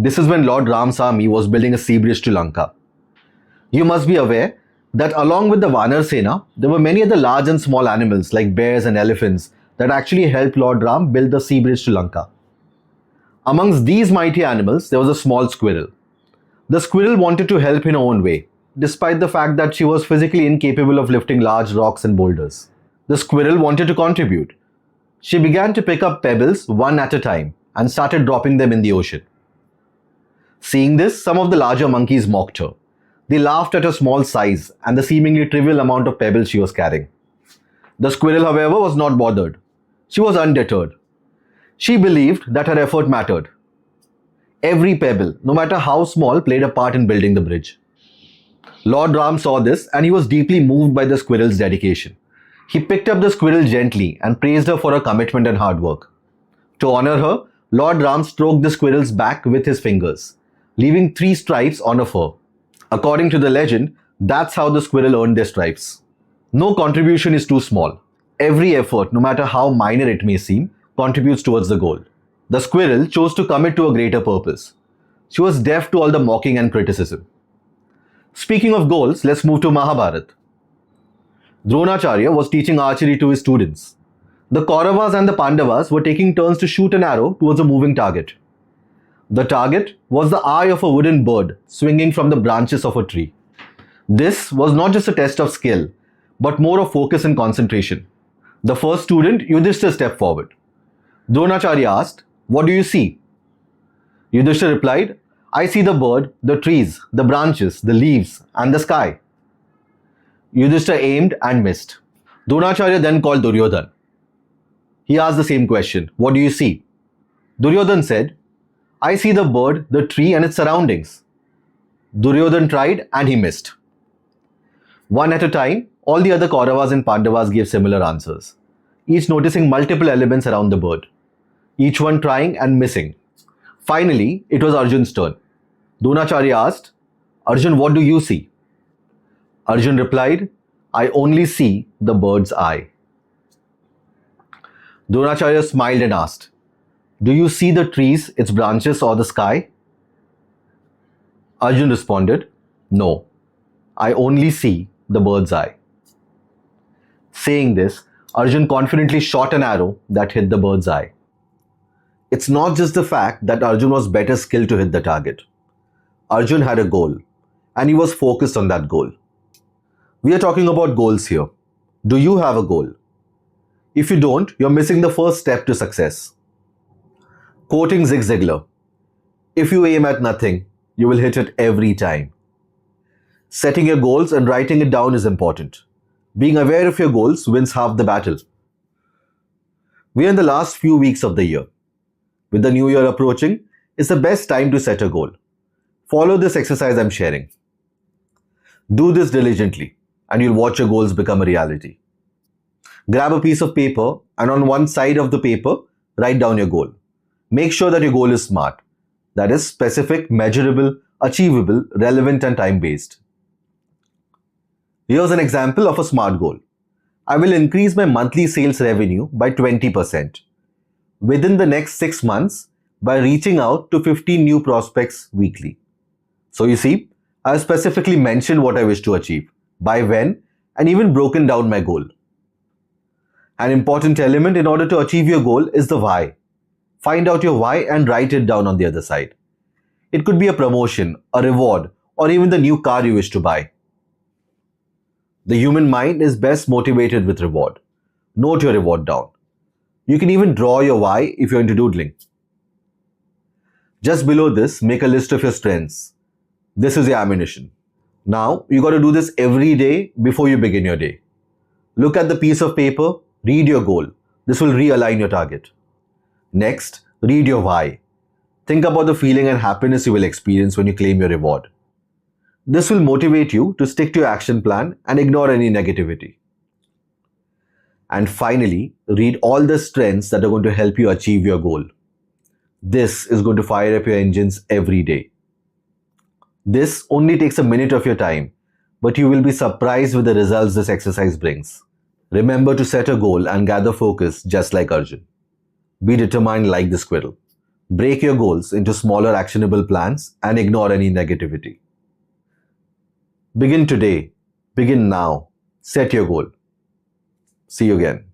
This is when Lord Ram's army was building a sea bridge to Lanka. You must be aware that along with the Vanar Sena, there were many other large and small animals like bears and elephants that actually helped Lord Ram build the sea bridge to Lanka. Amongst these mighty animals, there was a small squirrel. The squirrel wanted to help in her own way, despite the fact that she was physically incapable of lifting large rocks and boulders. The squirrel wanted to contribute. She began to pick up pebbles one at a time and started dropping them in the ocean. Seeing this, some of the larger monkeys mocked her. They laughed at her small size and the seemingly trivial amount of pebbles she was carrying. The squirrel, however, was not bothered. She was undeterred. She believed that her effort mattered. Every pebble, no matter how small, played a part in building the bridge. Lord Ram saw this and he was deeply moved by the squirrel's dedication. He picked up the squirrel gently and praised her for her commitment and hard work. To honor her, Lord Ram stroked the squirrel's back with his fingers, leaving 3 stripes on her fur. According to the legend, that's how the squirrel earned their stripes. No contribution is too small. Every effort, no matter how minor it may seem, contributes towards the goal. The squirrel chose to commit to a greater purpose. She was deaf to all the mocking and criticism. Speaking of goals, let's move to Mahabharata. Dronacharya was teaching archery to his students. The Kauravas and the Pandavas were taking turns to shoot an arrow towards a moving target. The target was the eye of a wooden bird swinging from the branches of a tree. This was not just a test of skill, but more of focus and concentration. The first student, Yudhishthira, stepped forward. Dronacharya asked, "What do you see?" Yudhishthira replied, "I see the bird, the trees, the branches, the leaves, and the sky." Yudhishthira aimed and missed. Dronacharya then called Duryodhan. He asked the same question, "What do you see?" Duryodhan said, "I see the bird, the tree, and its surroundings." Duryodhan tried and he missed. One at a time, all the other Kauravas and Pandavas gave similar answers, each noticing multiple elements around the bird, each one trying and missing. Finally, it was Arjun's turn. Dronacharya asked, "Arjun, what do you see?" Arjun replied, "I only see the bird's eye." Dronacharya smiled and asked, "Do you see the trees, its branches, or the sky?" Arjun responded, "No, I only see the bird's eye." Saying this, Arjun confidently shot an arrow that hit the bird's eye. It's not just the fact that Arjun was better skilled to hit the target. Arjun had a goal, and he was focused on that goal. We are talking about goals here. Do you have a goal? If you don't, you're missing the first step to success. Quoting Zig Ziglar, "If you aim at nothing, you will hit it every time." Setting your goals and writing it down is important. Being aware of your goals wins half the battle. We are in the last few weeks of the year. With the new year approaching, it's the best time to set a goal. Follow this exercise I'm sharing. Do this diligently, and you'll watch your goals become a reality. Grab a piece of paper and on one side of the paper, write down your goal. Make sure that your goal is SMART. That is specific, measurable, achievable, relevant, and time-based. Here's an example of a SMART goal. I will increase my monthly sales revenue by 20% within the next 6 months by reaching out to 15 new prospects weekly. So you see, I have specifically mentioned what I wish to achieve, by when, and even broken down my goal. An important element in order to achieve your goal is the why. Find out your why and write it down on the other side. It could be a promotion, a reward, or even the new car you wish to buy. The human mind is best motivated with reward. Note your reward down. You can even draw your why if you're into doodling. Just below this, make a list of your strengths. This is your ammunition. Now, you got to do this every day before you begin your day. Look at the piece of paper, read your goal. This will realign your target. Next, read your why. Think about the feeling and happiness you will experience when you claim your reward. This will motivate you to stick to your action plan and ignore any negativity. And finally, read all the strengths that are going to help you achieve your goal. This is going to fire up your engines every day. This only takes a minute of your time, but you will be surprised with the results this exercise brings. Remember to set a goal and gather focus just like Arjun. Be determined like the squirrel. Break your goals into smaller actionable plans and ignore any negativity. Begin today. Begin now. Set your goal. See you again.